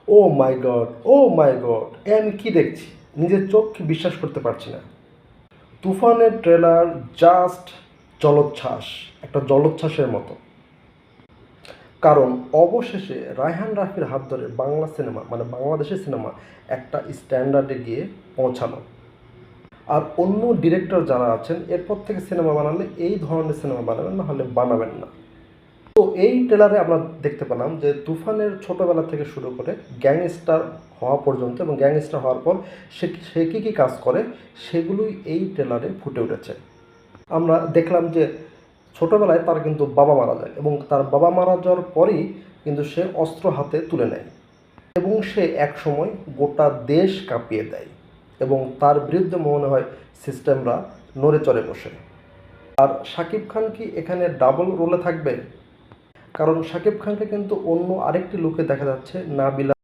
ও মাই god, ও মাই god, এ আমি কি দেখছি! নিজের চোখকে বিশ্বাস করতে পারছি না। তুফানের ট্রেলার জাস্ট জলোচ্ছ্বাস, একটা জলোচ্ছ্বাসের মতো। কারণ অবশেষে রায়হান রাফির হাত ধরে বাংলা সিনেমা, মানে বাংলাদেশের সিনেমা একটা স্ট্যান্ডার্ডে গিয়ে পৌঁছানো। আর অন্য ডিরেক্টর যারা আছেন এরপর থেকে সিনেমা বানালে এই ধরনের সিনেমা বানাবেন, না হলে বানাবেন না। তো এই ট্রেলারে আমরা দেখতে পেলাম যে তুফানের ছোটোবেলা থেকে শুরু করে গ্যাংস্টার হওয়া পর্যন্ত এবং গ্যাংস্টার হওয়ার পর সে কী কী কাজ করে সেগুলোই এই ট্রেলারে ফুটে উঠেছে। আমরা দেখলাম যে ছোটোবেলায় তার কিন্তু বাবা মারা যায় এবং তার বাবা মারা যাওয়ার পরই কিন্তু সে অস্ত্র হাতে তুলে নেয় এবং সে একসময় গোটা দেশ কাঁপিয়ে দেয় এবং তার বিরুদ্ধে মনে হয় সিস্টেমরা নড়ে চড়ে বসে। আর শাকিব খান কি এখানে ডাবল রোলে থাকবে? কারণ শাকিব খানকে কিন্তু অন্য আরেকটি লুকে দেখা যাচ্ছে নাবিলা